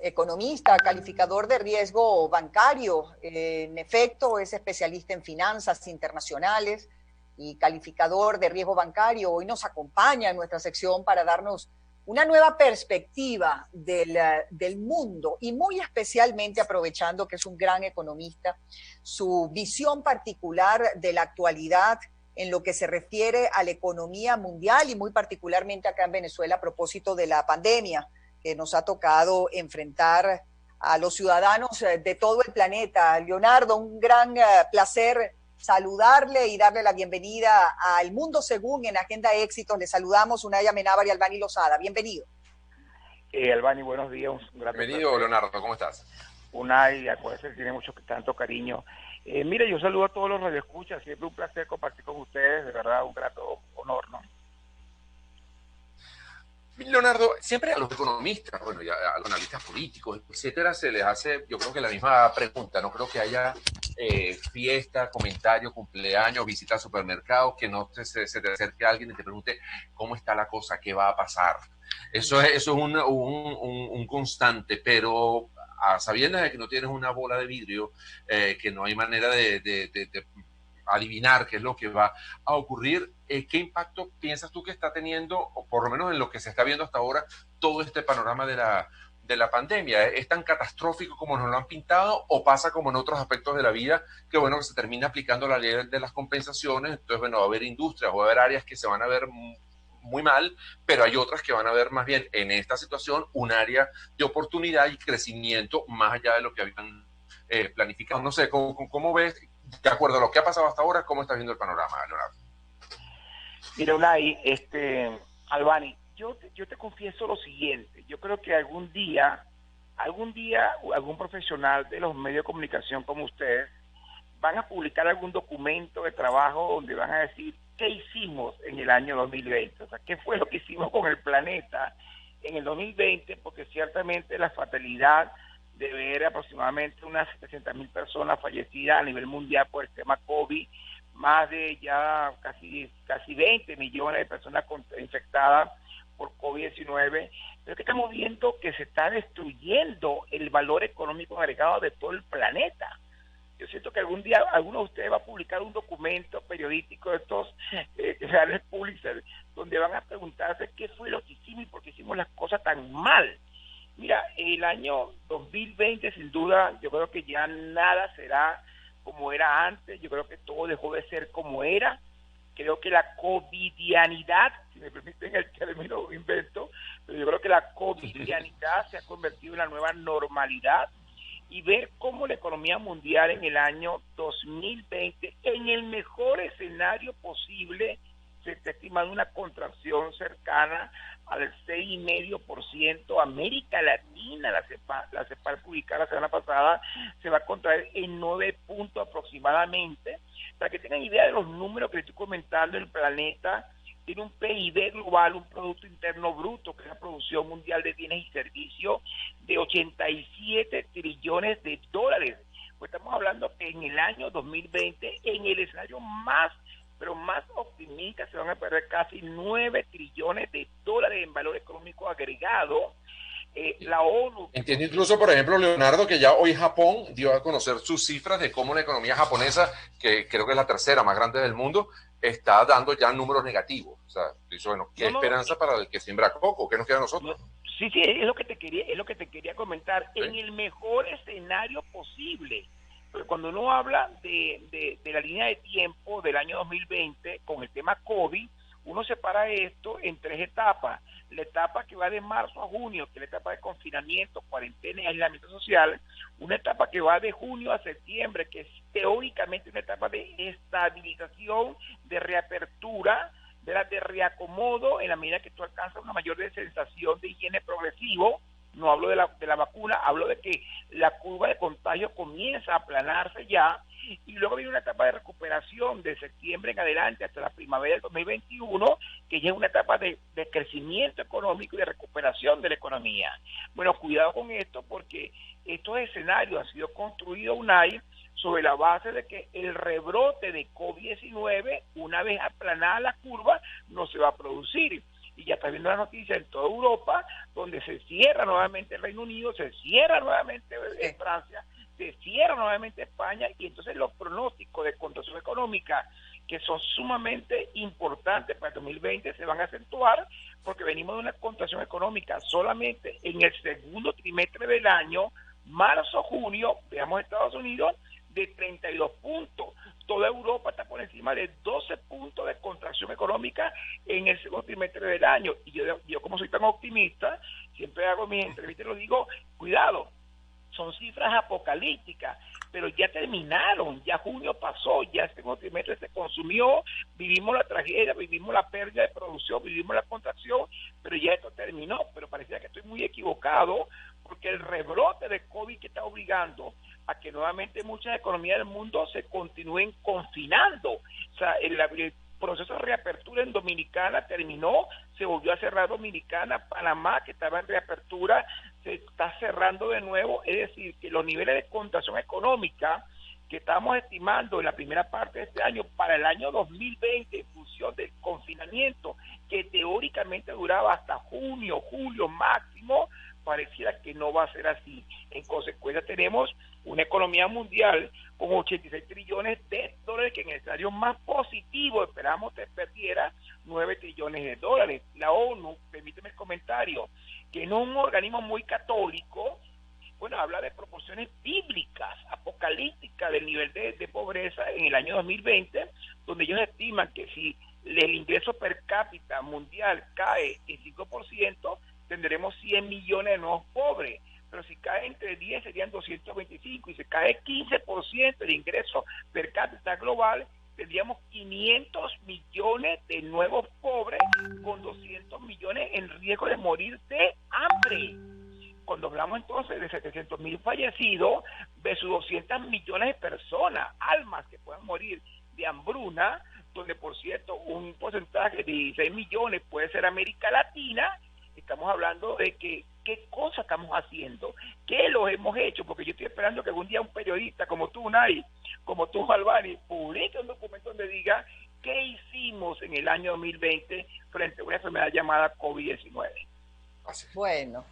economista, calificador de riesgo bancario. En efecto, es especialista en finanzas internacionales y calificador de riesgo bancario. Hoy nos acompaña en nuestra sección para darnos una nueva perspectiva del mundo y muy especialmente aprovechando que es un gran economista, su visión particular de la actualidad en lo que se refiere a la economía mundial y muy particularmente acá en Venezuela a propósito de la pandemia que nos ha tocado enfrentar a los ciudadanos de todo el planeta. Leonardo, un gran placer saludarle y darle la bienvenida al Mundo Según en Agenda Éxitos. Le saludamos Unai Amenábar y Albany Lozada. Bienvenido. Albany, buenos días. Un grato Bienvenido, placer. Leonardo, ¿cómo estás? Unai, acuérdense que tiene mucho tanto cariño. Mire, yo saludo a todos los radioescuchas. Siempre un placer compartir con ustedes. De verdad, un grato honor, ¿no? Leonardo, siempre a los economistas, bueno, y a los analistas políticos, etcétera, se les hace, yo creo que la misma pregunta. No creo que haya fiesta, comentario, cumpleaños, visita al supermercado, que no se te acerque a alguien y te pregunte cómo está la cosa, qué va a pasar. Eso es un constante, pero a sabiendas de que no tienes una bola de vidrio, que no hay manera de adivinar qué es lo que va a ocurrir, ¿qué impacto piensas tú que está teniendo, o por lo menos en lo que se está viendo hasta ahora, todo este panorama de la pandemia? ¿Es tan catastrófico como nos lo han pintado o pasa como en otros aspectos de la vida, que bueno, que se termina aplicando la ley de las compensaciones? Entonces, bueno, va a haber industrias, va a haber áreas que se van a ver muy mal, pero hay otras que van a ver más bien en esta situación un área de oportunidad y crecimiento más allá de lo que habían planificado. No sé, ¿cómo ves, de acuerdo a lo que ha pasado hasta ahora, cómo estás viendo el panorama, Leonardo? Mira, Unai, Albany, yo te confieso lo siguiente. Yo creo que algún día algún profesional de los medios de comunicación como ustedes van a publicar algún documento de trabajo donde van a decir qué hicimos en el año 2020, o sea, qué fue lo que hicimos con el planeta en el 2020, porque ciertamente la fatalidad de ver aproximadamente unas 700,000 personas fallecidas a nivel mundial por el tema COVID, más de ya casi 20 millones de personas infectadas por COVID-19, pero que estamos viendo que se está destruyendo el valor económico agregado de todo el planeta. Yo siento que algún día alguno de ustedes va a publicar un documento periodístico de estos que se dan el Pulitzer, donde van a preguntarse qué fue lo que hicimos y por qué hicimos las cosas tan mal. Mira, el año 2020 sin duda yo creo que ya nada será como era antes. Yo creo que todo dejó de ser como era. Creo que la covidianidad, si me permiten el término invento, pero yo creo que la covidianidad se ha convertido en la nueva normalidad, y ver cómo la economía mundial en el año 2020, en el mejor escenario posible, se está estimando una contracción cercana al 6,5%. América Latina, la CEPAL publicada la semana pasada, se va a contraer en 9 puntos aproximadamente. Para que tengan idea de los números que les estoy comentando, el planeta tiene un PIB global, un Producto Interno Bruto, que es la producción mundial de bienes y servicios, de 87 trillones de dólares. Pues estamos hablando que en el año 2020, en el escenario más optimista, se van a perder casi 9 trillones de dólares en valor económico agregado. La ONU... Entiendo incluso, por ejemplo, Leonardo, que ya hoy Japón dio a conocer sus cifras de cómo la economía japonesa, que creo que es la tercera más grande del mundo, está dando ya números negativos. O sea, dice, bueno, ¿qué esperanza para el que siembra coco? ¿Qué nos queda a nosotros? Sí, es lo que te quería comentar. ¿Sí? En el mejor escenario posible. Pero cuando uno habla de la línea de tiempo del año 2020 con el tema COVID, uno separa esto en 3 etapas. La etapa que va de marzo a junio, que es la etapa de confinamiento, cuarentena y aislamiento social. Una etapa que va de junio a septiembre, que es teóricamente una etapa de estabilización, de reapertura, de reacomodo, en la medida que tú alcanzas una mayor sensación de higiene progresivo. No hablo de la vacuna, hablo de que la curva de contagio comienza a aplanarse ya, y luego viene una etapa de recuperación de septiembre en adelante hasta la primavera del 2021, que ya es una etapa de crecimiento económico y de recuperación de la economía. Bueno, cuidado con esto, porque estos escenarios han sido construidos, Unai, sobre la base de que el rebrote de COVID-19, una vez aplanada la curva, no se va a producir. y ya está viendo la noticia en toda Europa, donde se cierra nuevamente el Reino Unido, se cierra nuevamente Francia, se cierra nuevamente España, y entonces los pronósticos de contracción económica, que son sumamente importantes para el 2020, se van a acentuar, porque venimos de una contracción económica solamente en el segundo trimestre del año, marzo-junio, veamos Estados Unidos, de 32 puntos. Toda Europa está por encima de 12 puntos de contracción económica en el segundo trimestre del año. Y yo como soy tan optimista, siempre hago mis entrevistas y lo digo, cuidado, son cifras apocalípticas, pero ya terminaron, ya junio pasó, ya el segundo trimestre se consumió, vivimos la tragedia, vivimos la pérdida de producción, vivimos la contracción, pero ya esto terminó. Pero parecía que estoy muy equivocado, porque el rebrote de COVID que está obligando a que nuevamente muchas economías del mundo se continúen confinando. O sea, el proceso de reapertura en Dominicana terminó, se volvió a cerrar Dominicana, Panamá, que estaba en reapertura, se está cerrando de nuevo. Es decir, que los niveles de contracción económica que estamos estimando en la primera parte de este año para el año 2020, en función del confinamiento, que teóricamente duraba hasta junio, julio máximo, pareciera que no va a ser así. En consecuencia, tenemos una economía mundial con 86 trillones de dólares, que en el escenario más positivo esperamos que perdiera 9 trillones de dólares. La ONU, permíteme el comentario, que no es un organismo muy católico, bueno, habla de proporciones bíblicas, apocalípticas del nivel de pobreza en el año 2020, donde ellos estiman que si el ingreso per cápita mundial cae en 5%, tendremos 100 millones de nuevos pobres, pero si cae entre 10 serían 225, y si cae 15% del ingreso per cápita global, tendríamos 500 millones de nuevos pobres, con 200 millones en riesgo de morir de hambre. Cuando hablamos entonces de 700.000 fallecidos versus 200 millones de personas, almas que puedan morir de hambruna, donde por cierto un porcentaje de 16 millones puede ser América Latina, estamos hablando de que qué cosa estamos haciendo, qué lo hemos hecho, porque yo estoy esperando que algún día un periodista como tú, Nay, como tú, Albani, publique un documento donde diga qué hicimos en el año 2020 frente a una enfermedad llamada COVID-19. Bueno,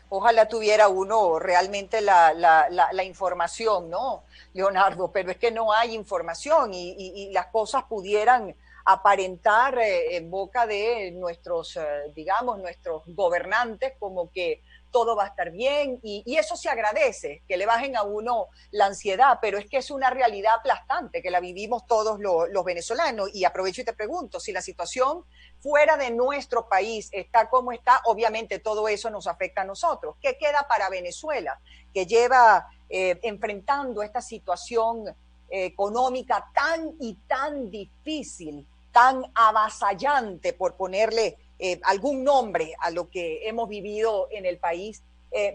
ojalá tuviera uno realmente la información, ¿no, Leonardo? Pero es que no hay información, y las cosas pudieran aparentar en boca de nuestros, digamos, nuestros gobernantes, como que todo va a estar bien, y eso se agradece, que le bajen a uno la ansiedad, pero es que es una realidad aplastante que la vivimos todos los venezolanos. Y aprovecho y te pregunto, si la situación fuera de nuestro país está como está, obviamente todo eso nos afecta a nosotros. ¿Qué queda para Venezuela, que lleva enfrentando esta situación económica tan difícil, tan avasallante, por ponerle algún nombre a lo que hemos vivido en el país,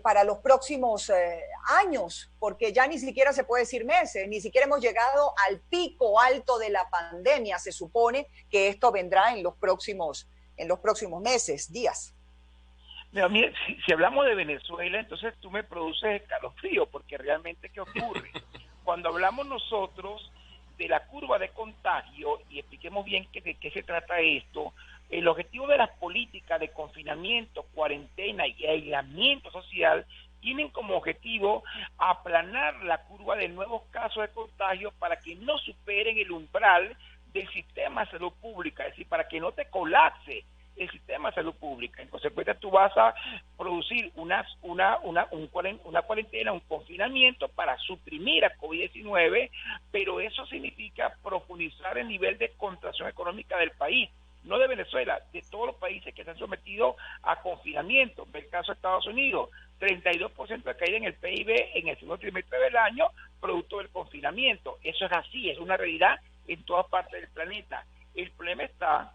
para los próximos años? Porque ya ni siquiera se puede decir meses, ni siquiera hemos llegado al pico alto de la pandemia. Se supone que esto vendrá en los próximos meses, días. Mira, si hablamos de Venezuela, entonces tú me produces escalofrío, porque realmente ¿qué ocurre? Cuando hablamos nosotros de la curva de contagio, y expliquemos bien de qué se trata esto, el objetivo de las políticas de confinamiento, cuarentena y aislamiento social tienen como objetivo aplanar la curva de nuevos casos de contagio para que no superen el umbral del sistema de salud pública, es decir, para que no te colapse el sistema de salud pública. En consecuencia, tú vas a producir una cuarentena, un confinamiento para suprimir a COVID-19, pero eso significa profundizar el nivel de contracción económica del país, no de Venezuela, de todos los países que se han sometido a confinamiento. Ve el caso de Estados Unidos, 32% de caída en el PIB en el segundo trimestre del año, producto del confinamiento. Eso es así, es una realidad en todas partes del planeta. El problema está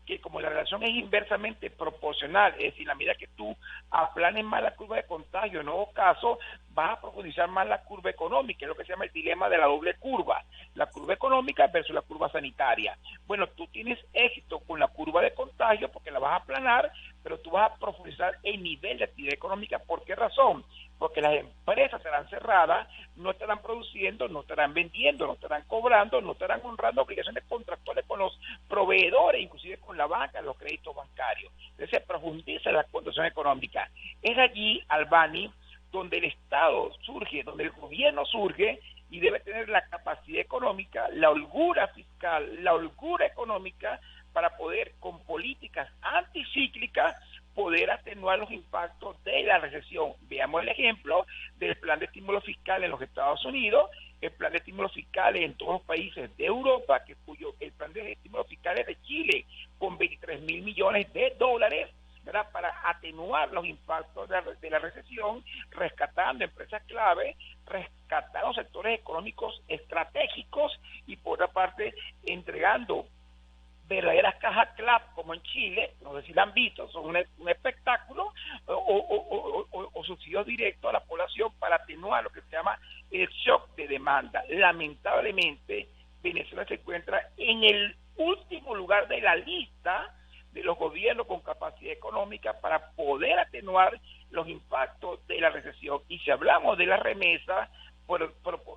que como la relación es inversamente proporcional, es decir, la medida que tú aplanes más la curva de contagio, en nuevos casos, vas a profundizar más la curva económica, es lo que se llama el dilema de la doble curva, la curva económica versus la curva sanitaria. Bueno, tú tienes éxito con la curva de contagio porque la vas a aplanar, pero tú vas a profundizar el nivel de actividad económica. ¿Por qué razón? Porque las empresas serán cerradas, no estarán produciendo, no estarán vendiendo, no estarán cobrando, no estarán honrando obligaciones contractuales con los proveedores, inclusive con la banca, los créditos bancarios. Entonces se profundiza la condición económica. Es allí, Albani, donde el Estado surge, donde el gobierno surge y debe tener la capacidad económica, la holgura fiscal, la holgura económica para poder, con políticas anticíclicas, poder atenuar los impactos de la recesión. Veamos el ejemplo del plan de estímulo fiscal en los Estados Unidos, el plan de estímulo fiscal en todos los países de Europa, el plan de estímulo fiscal es de Chile, con 23.000 millones de dólares, ¿verdad?, para atenuar los impactos de la recesión, rescatando empresas clave, rescatando sectores económicos estratégicos y, por otra parte, entregando verdaderas cajas CLAP como en Chile, no sé si la han visto, son un espectáculo, o subsidios directos a la población para atenuar lo que se llama el shock de demanda. Lamentablemente, Venezuela se encuentra en el último lugar de la lista de los gobiernos con capacidad económica para poder atenuar los impactos de la recesión. Y si hablamos de la remesa,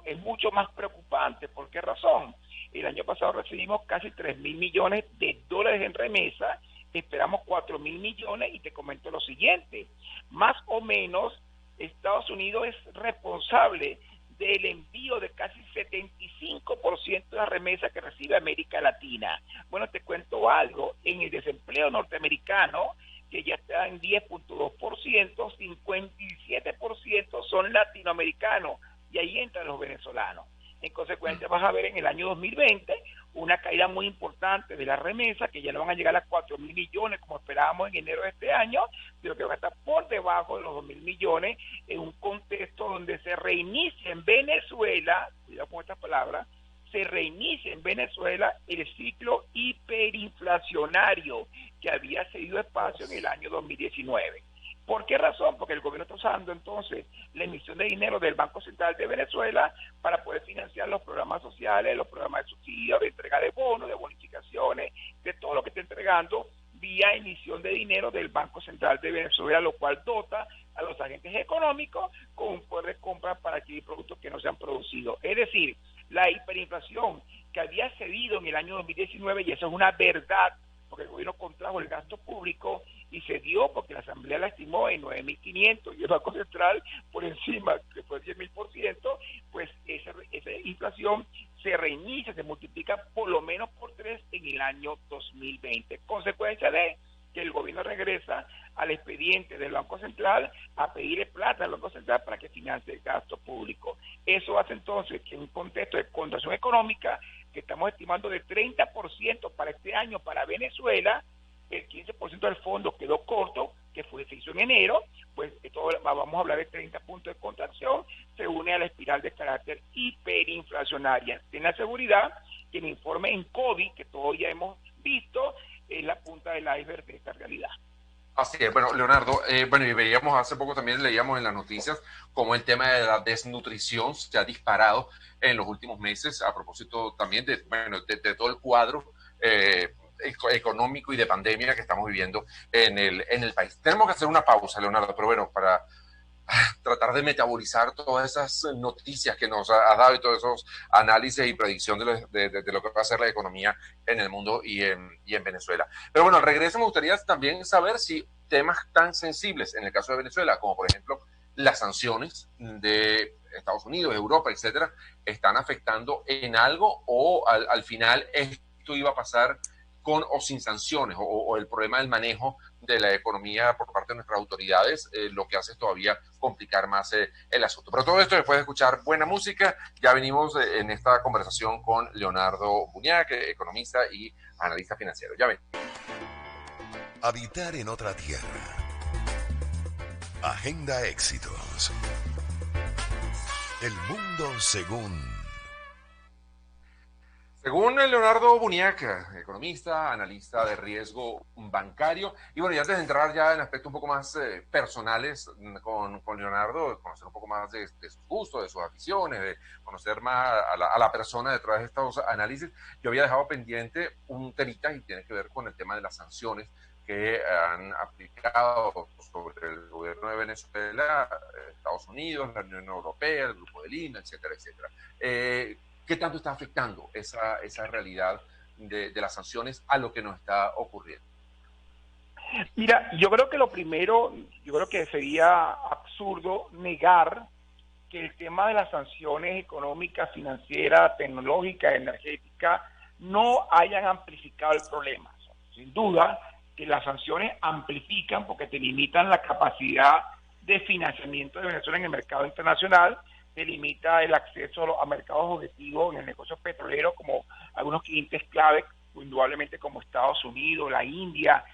es mucho más preocupante. ¿Por qué razón? El año pasado recibimos casi 3.000 millones de dólares en remesa, esperamos 4.000 millones, y te comento lo siguiente: más o menos Estados Unidos es responsable del envío de casi 75% de la remesa que recibe América Latina. Bueno, te cuento algo: en el desempleo norteamericano, que ya está en 10.2%, 57% son latinoamericanos, y ahí entran los venezolanos. En consecuencia, vas a ver en el año 2020 una caída muy importante de la remesa, que ya no van a llegar a 4.000 millones como esperábamos en enero de este año, pero que va a estar por debajo de los 2.000 millones en un contexto donde se reinicia en Venezuela, cuidado con estas palabras, se reinicia en Venezuela el ciclo hiperinflacionario que había cedido espacio en el año 2019. ¿Por qué razón? Porque el gobierno está usando entonces la emisión de dinero del Banco Central de Venezuela para poder financiar los programas sociales, los programas de subsidio, de entrega de bonos, de bonificaciones, de todo lo que está entregando vía emisión de dinero del Banco Central de Venezuela, lo cual dota a los agentes económicos con un poder de compra para adquirir productos que no se han producido. Es decir, la hiperinflación que había cedido en el año 2019, y eso es una verdad, porque el gobierno contrajo el gasto público y se dio porque la Asamblea la estimó en 9.500 y el Banco Central por encima, que fue 10.000%, pues esa inflación se reinicia, se multiplica por lo menos por 3 en el año 2020. Consecuencia de que el gobierno regresa al expediente del Banco Central a pedirle plata al Banco Central para que financie el gasto público. Eso hace entonces que en un contexto de contracción económica que estamos estimando de 30% para este año para Venezuela, el 15% del fondo quedó corto, que se hizo en enero, pues vamos a hablar de 30 puntos de contracción, se une a la espiral de carácter hiperinflacionaria. Ten la seguridad que el informe en COVID, que todos ya hemos visto, es la punta del iceberg de esta realidad. Así es, bueno, Leonardo, y veíamos hace poco también, leíamos en las noticias cómo el tema de la desnutrición se ha disparado en los últimos meses, a propósito también de todo el cuadro económico y de pandemia que estamos viviendo en el país. Tenemos que hacer una pausa, Leonardo, pero bueno, para tratar de metabolizar todas esas noticias que nos ha dado y todos esos análisis y predicción de lo que va a ser la economía en el mundo y en Venezuela. Pero bueno, al regreso me gustaría también saber si temas tan sensibles en el caso de Venezuela, como por ejemplo las sanciones de Estados Unidos, Europa, etcétera, están afectando en algo, o al final esto iba a pasar con o sin sanciones, o el problema del manejo de la economía por parte de nuestras autoridades, lo que hace todavía complicar más el asunto. Pero todo esto después de escuchar buena música. Ya venimos en esta conversación con Leonardo Buñac, economista y analista financiero. Ya ven. Habitar en otra tierra. Agenda Éxitos. El mundo según Leonardo Buñac, economista, analista de riesgo bancario. Y bueno, y antes de entrar ya en aspectos un poco más personales con Leonardo, conocer un poco más de sus gustos, de sus aficiones, de conocer más a la persona detrás de estos análisis, yo había dejado pendiente un temita y tiene que ver con el tema de las sanciones que han aplicado sobre el gobierno de Venezuela, Estados Unidos, la Unión Europea, el Grupo de Lima, etcétera, etcétera. ¿Qué tanto está afectando esa realidad de las sanciones a lo que nos está ocurriendo? Mira, yo creo que lo primero, yo creo que sería absurdo negar que el tema de las sanciones económicas, financieras, tecnológicas, energéticas, no hayan amplificado el problema. Sin duda que las sanciones amplifican porque te limitan la capacidad de financiamiento de Venezuela en el mercado internacional, te limita el acceso a mercados objetivos en el negocio petrolero, como algunos clientes clave, indudablemente como Estados Unidos, la India,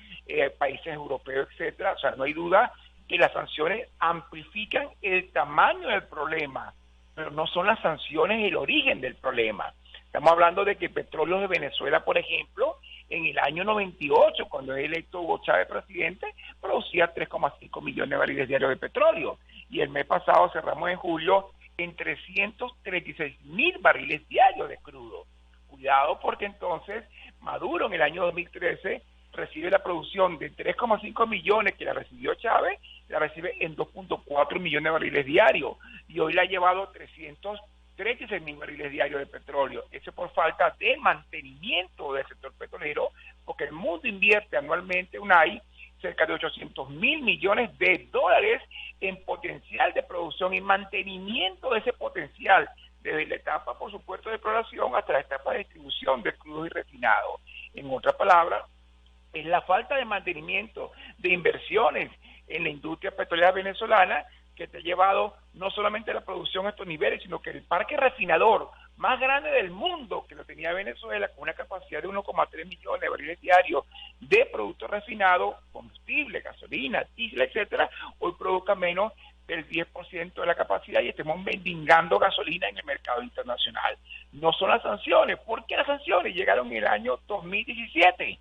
países europeos, etcétera. O sea, no hay duda que las sanciones amplifican el tamaño del problema, pero no son las sanciones el origen del problema. Estamos hablando de que Petróleos de Venezuela, por ejemplo, en el año 98, cuando es electo Hugo Chávez presidente, producía 3,5 millones de barriles diarios de petróleo. Y el mes pasado, cerramos en julio, en 336,000 barriles diarios de crudo. Cuidado, porque entonces Maduro en el año 2013 recibe la producción de 3,5 millones que la recibió Chávez, la recibe en 2,4 millones de barriles diarios. Y hoy la ha llevado 336,000 barriles diarios de petróleo. Eso por falta de mantenimiento del sector petrolero, porque el mundo invierte anualmente, UNAI, cerca de 800,000 millones de dólares en potencial de producción y mantenimiento de ese potencial, desde la etapa, por supuesto, de exploración hasta la etapa de distribución de crudo y refinado. En otras palabras, es la falta de mantenimiento, de inversiones en la industria petrolera venezolana que te ha llevado no solamente a la producción a estos niveles, sino que el parque refinador más grande del mundo, que lo tenía Venezuela, con una capacidad de 1,3 millones de barriles diarios de productos refinados, combustible, gasolina, diésel, etcétera, hoy produzca menos del 10% de la capacidad y estemos mendigando gasolina en el mercado internacional. No son las sanciones. ¿Por qué las sanciones? Llegaron en el año 2017.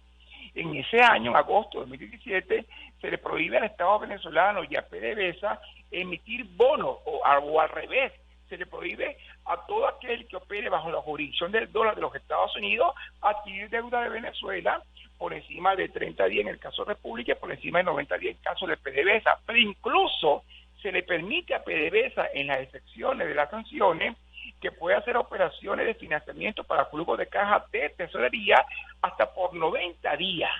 En ese año, en agosto de 2017, se le prohíbe al Estado venezolano y a PDVSA emitir bonos, o al revés, se le prohíbe a todo aquel que opere bajo la jurisdicción del dólar de los Estados Unidos adquirir deuda de Venezuela por encima de 30 días en el caso de República y por encima de 90 días en el caso de PDVSA. Pero incluso se le permite a PDVSA en las excepciones de las sanciones que puede hacer operaciones de financiamiento para flujo de caja de tesorería hasta por 90 días.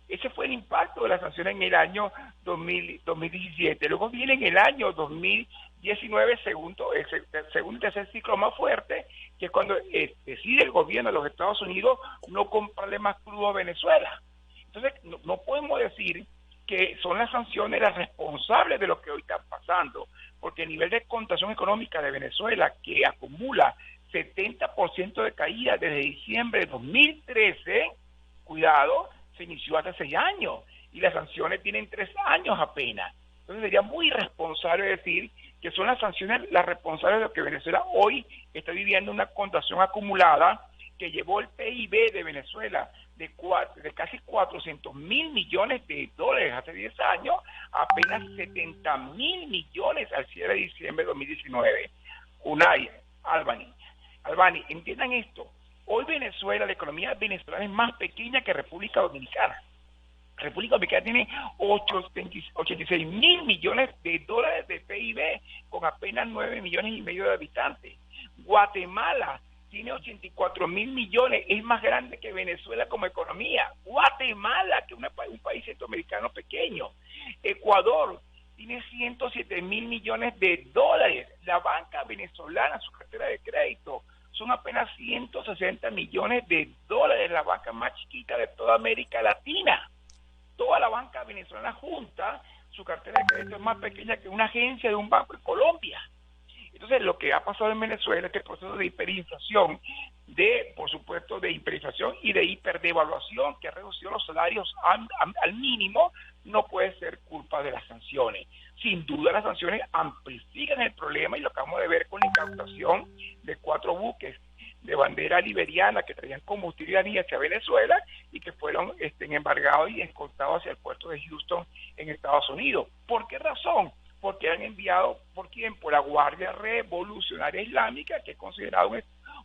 Ese fue el impacto de las sanciones en el año 2017. Luego viene en el año 2019, segundo y tercer ciclo más fuerte, que es cuando decide el gobierno de los Estados Unidos no comprarle más crudo a Venezuela. Entonces, no podemos decir que son las sanciones las responsables de lo que hoy está pasando, porque el nivel de contracción económica de Venezuela, que acumula 70% de caída desde diciembre de 2013, cuidado, se inició hace 6 años, y las sanciones tienen 3 años apenas. Entonces sería muy irresponsable decir que son las sanciones las responsables de lo que Venezuela hoy está viviendo una contracción acumulada que llevó el PIB de Venezuela de casi 400,000 millones de dólares hace 10 años a apenas 70,000 millones al cierre de diciembre de 2019. UNAI, Albany, entiendan esto. Hoy Venezuela, la economía venezolana es más pequeña que República Dominicana. República Dominicana tiene 86,000 millones de dólares de PIB con apenas 9,5 millones de habitantes. Guatemala tiene 84,000 millones, es más grande que Venezuela como economía. Guatemala, que es un país centroamericano pequeño. Ecuador tiene 107,000 millones de dólares. La banca venezolana, su cartera de crédito, son apenas 160 millones de dólares, la banca más chiquita de toda América Latina. Toda la banca venezolana junta, su cartera de crédito es más pequeña que una agencia de un banco en Colombia. Entonces, lo que ha pasado en Venezuela es que el proceso de hiperinflación, por supuesto, de hiperinflación y de hiperdevaluación que ha reducido los salarios al mínimo, no puede ser culpa de las sanciones. Sin duda, las sanciones amplifican el problema y lo acabamos de ver con la incautación de 4 buques de bandera liberiana que traían combustible hacia Venezuela y que fueron embargados y escoltados hacia el puerto de Houston en Estados Unidos. ¿Por qué razón? Porque eran enviados, ¿por quién? Por la Guardia Revolucionaria Islámica, que es considerado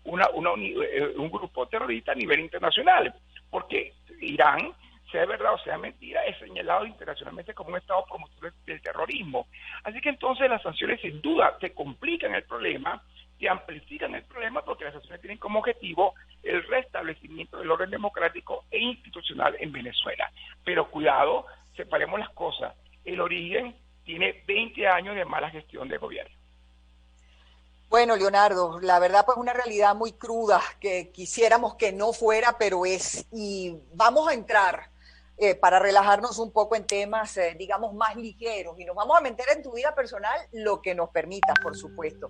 un grupo terrorista a nivel internacional, porque Irán sea verdad o sea mentira, es señalado internacionalmente como un Estado promotor del terrorismo. Así que entonces las sanciones sin duda te complican el problema, te amplifican el problema, porque las sanciones tienen como objetivo el restablecimiento del orden democrático e institucional en Venezuela. Pero cuidado, separemos las cosas. El origen tiene 20 años de mala gestión de gobierno. Bueno, Leonardo, la verdad pues una realidad muy cruda que quisiéramos que no fuera, pero es. Y vamos a entrar para relajarnos un poco en temas, digamos, más ligeros. Y nos vamos a meter en tu vida personal lo que nos permita, por supuesto.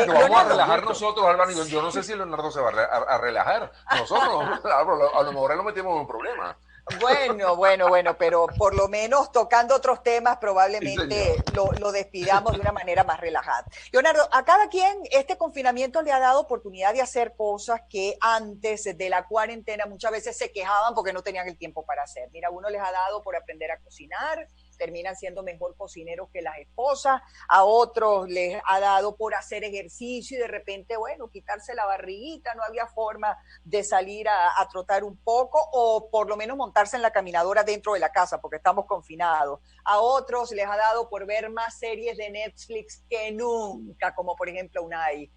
Nos vamos a relajar nosotros, Álvaro. Yo no sé si Leonardo se va a relajar. Nosotros, a lo mejor nos metemos en un problema. Bueno, pero por lo menos tocando otros temas probablemente lo despidamos de una manera más relajada. Leonardo, a cada quien este confinamiento le ha dado oportunidad de hacer cosas que antes de la cuarentena muchas veces se quejaban porque no tenían el tiempo para hacer. Mira, a uno les ha dado por aprender a cocinar, terminan siendo mejor cocineros que las esposas, a otros les ha dado por hacer ejercicio y de repente, bueno, quitarse la barriguita, no había forma de salir a trotar un poco o por lo menos montarse en la caminadora dentro de la casa porque estamos confinados. A otros les ha dado por ver más series de Netflix que nunca, como por ejemplo Unai.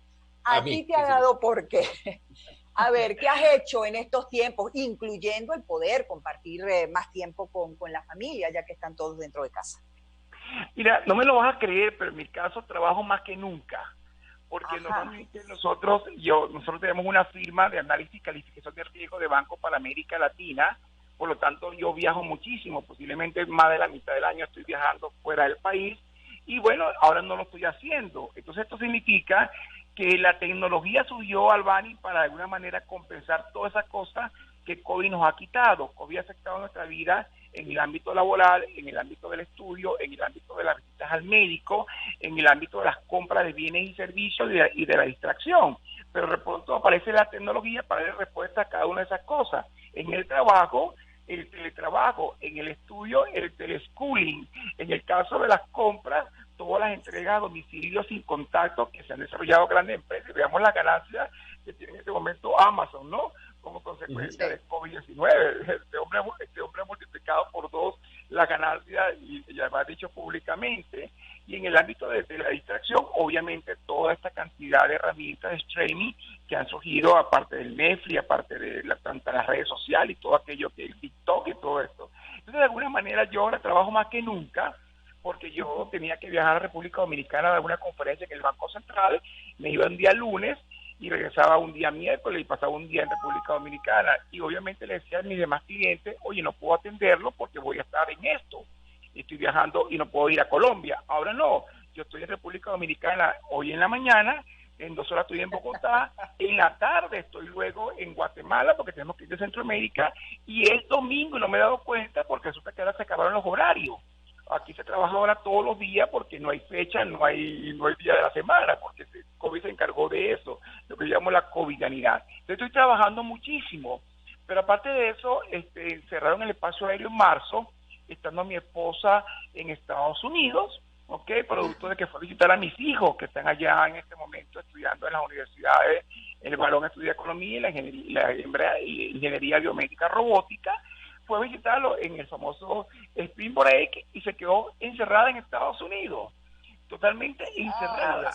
¿A ti te ha dado por qué? A ver, ¿qué has hecho en estos tiempos, incluyendo el poder compartir más tiempo con la familia, ya que están todos dentro de casa? Mira, no me lo vas a creer, pero en mi caso trabajo más que nunca, porque normalmente nosotros tenemos una firma de análisis y calificación de riesgo de Banco para América Latina, por lo tanto yo viajo muchísimo, posiblemente más de la mitad del año estoy viajando fuera del país, y bueno, ahora no lo estoy haciendo. Entonces esto significa que la tecnología subió, Albani, para de alguna manera compensar todas esas cosas que COVID nos ha quitado. COVID ha afectado nuestra vida en el ámbito laboral, en el ámbito del estudio, en el ámbito de las visitas al médico, en el ámbito de las compras de bienes y servicios y de la distracción. Pero de pronto aparece la tecnología para dar respuesta a cada una de esas cosas. En el trabajo, el teletrabajo, en el estudio, el teleschooling, en el caso de las compras, todas las entregas a domicilio sin contacto que se han desarrollado grandes empresas. Veamos la ganancia que tiene en este momento Amazon, ¿no? Como consecuencia de COVID-19. Este hombre ha multiplicado por 2 la ganancia y ya lo ha dicho públicamente. Y en el ámbito de la distracción, obviamente toda esta cantidad de herramientas de streaming que han surgido, aparte del Netflix, aparte de las redes sociales y todo aquello que el TikTok y todo esto. Entonces, de alguna manera, yo ahora trabajo más que nunca, porque yo tenía que viajar a República Dominicana a dar una conferencia en el Banco Central, me iba un día lunes y regresaba un día miércoles y pasaba un día en República Dominicana. Y obviamente le decía a mis demás clientes, oye, no puedo atenderlo porque voy a estar en esto. Estoy viajando y no puedo ir a Colombia. Ahora no, yo estoy en República Dominicana hoy en la mañana, en 2 horas estoy en Bogotá, en la tarde estoy luego en Guatemala porque tenemos que ir de Centroamérica y es domingo y no me he dado cuenta porque resulta que ahora se acabaron los horarios. Aquí se trabaja ahora todos los días porque no hay fecha, no hay día de la semana, porque COVID se encargó de eso, lo que llamamos la covidianidad. Entonces estoy trabajando muchísimo, pero aparte de eso, cerraron el espacio aéreo en marzo, estando mi esposa en Estados Unidos, producto de que fue a visitar a mis hijos que están allá en este momento estudiando en las universidades. El varón estudia economía y la hembra ingeniería biomédica robótica. Fue a visitarlo en el famoso Spring Break y se quedó encerrada en Estados Unidos, totalmente encerrada.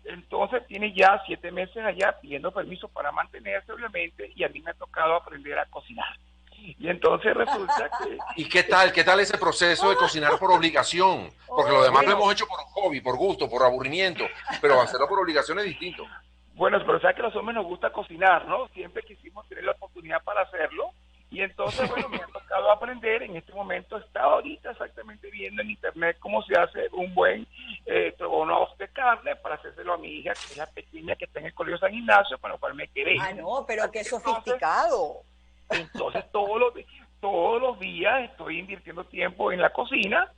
Entonces tiene ya 7 meses allá pidiendo permiso para mantenerse, obviamente, y a mí me ha tocado aprender a cocinar. Y entonces resulta que... ¿Y qué tal ese proceso de cocinar por obligación? Porque lo demás lo hemos hecho por hobby, por gusto, por aburrimiento, pero hacerlo por obligación es distinto. Bueno, pero sabes que a los hombres nos gusta cocinar, ¿no? Siempre quisimos tener la oportunidad para hacerlo. Y entonces, bueno, me ha tocado aprender. En este momento estaba ahorita exactamente viendo en internet cómo se hace un buen trogonoff de carne para hacérselo a mi hija, que es la pequeña que está en el Colegio San Ignacio, para lo cual me quedé. Ah, no, pero qué sofisticado. Entonces todos los días estoy invirtiendo tiempo en la cocina,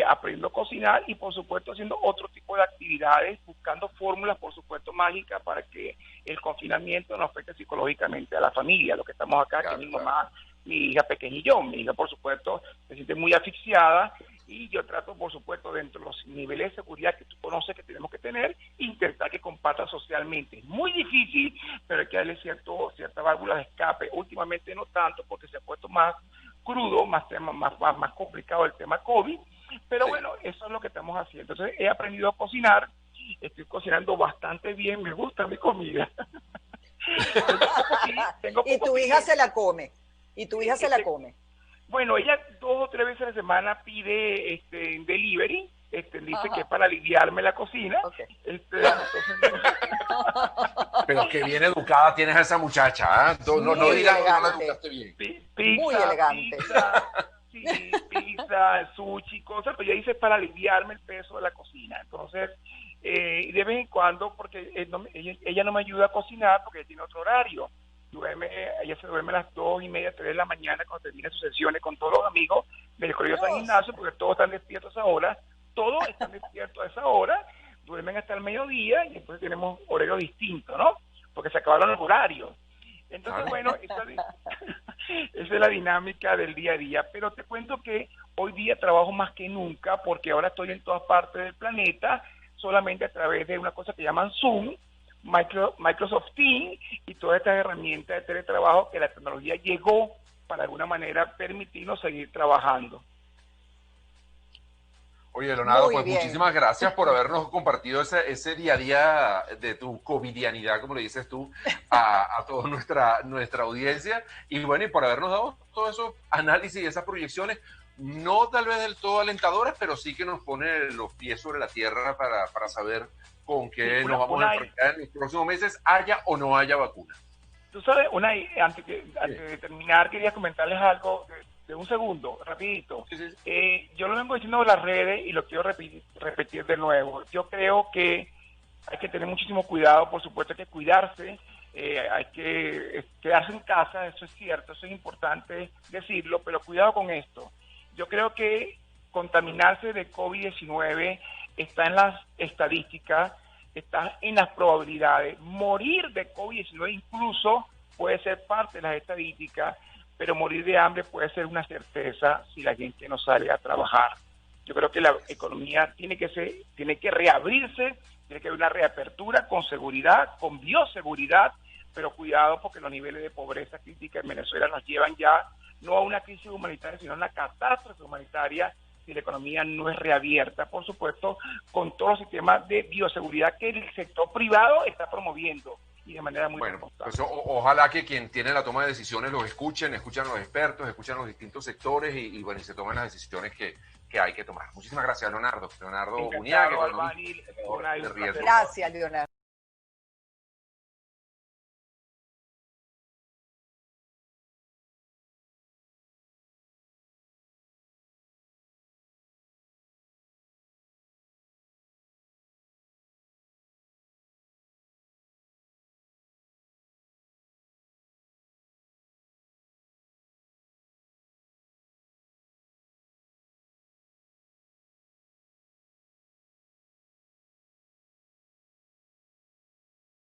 aprendiendo a cocinar y por supuesto haciendo otro tipo de actividades, buscando fórmulas, por supuesto, mágicas para que el confinamiento no afecte psicológicamente a la familia, lo que estamos acá, claro, que mi mamá, mi hija pequeña y yo. Mi hija, por supuesto, se siente muy asfixiada y yo trato, por supuesto, dentro de los niveles de seguridad que tú conoces que tenemos que tener, intentar que comparta socialmente. Es muy difícil, pero hay que darle cierta válvula de escape. Últimamente no tanto, porque se ha puesto más crudo, más complicado el tema COVID, pero bueno, eso es lo que estamos haciendo. Entonces he aprendido a cocinar, estoy cocinando bastante bien, me gusta mi comida. Y tu hija se la come, y tu hija se la come. Bueno, ella 2 o 3 veces a la semana pide delivery, dice que es para aliviarme la cocina. Okay. Pero qué bien educada tienes a esa muchacha, ¿eh? No digas que no la educaste bien. Pizza, muy elegante. Pizza, sushi, cosas, pero ella dice para aliviarme el peso de la cocina. Entonces, y de vez en cuando, porque ella no me ayuda a cocinar porque ella tiene otro horario. Ella se duerme a las 2:30, 3 de la mañana cuando termina sus sesiones con todos los amigos del Colegio San Ignacio, porque todos están despiertos a esa hora, todos están despiertos a esa hora, duermen hasta el mediodía y entonces tenemos horario distinto, ¿no? Porque se acabaron los horarios. Entonces, bueno, esa es la dinámica del día a día, pero te cuento que hoy día trabajo más que nunca porque ahora estoy en todas partes del planeta, solamente a través de una cosa que llaman Zoom, Microsoft Teams y todas estas herramientas de teletrabajo que la tecnología llegó para de alguna manera permitirnos seguir trabajando. Oye, Leonardo, Muy pues bien. muchísimas gracias por habernos compartido ese día a día de tu covidianidad, como le dices tú, a toda nuestra audiencia. Y bueno, y por habernos dado todos esos análisis y esas proyecciones, no tal vez del todo alentadoras, pero sí que nos pone los pies sobre la tierra para saber con qué nos vamos a enfrentar en los próximos meses, haya o no haya vacuna. Tú sabes, antes de terminar, quería comentarles algo de un segundo, rapidito. Sí. Yo lo vengo diciendo en las redes y lo quiero repetir de nuevo. Yo creo que hay que tener muchísimo cuidado, por supuesto hay que cuidarse, hay que quedarse en casa, eso es cierto, eso es importante decirlo, pero cuidado con esto. Yo creo que contaminarse de COVID-19 está en las estadísticas, está en las probabilidades. Morir de COVID-19 incluso puede ser parte de las estadísticas, pero morir de hambre puede ser una certeza si la gente no sale a trabajar. Yo creo que la economía tiene que reabrirse, tiene que haber una reapertura con seguridad, con bioseguridad, pero cuidado porque los niveles de pobreza crítica en Venezuela nos llevan ya no a una crisis humanitaria, sino a una catástrofe humanitaria si la economía no es reabierta, por supuesto, con todos los sistemas de bioseguridad que el sector privado está promoviendo y de manera muy responsable. Pues ojalá que quien tiene la toma de decisiones los escuchen los expertos, escuchan los distintos sectores y bueno, y se tomen las decisiones que hay que tomar. Muchísimas gracias, Leonardo. Leonardo Uniaga. Gracias, Leonardo.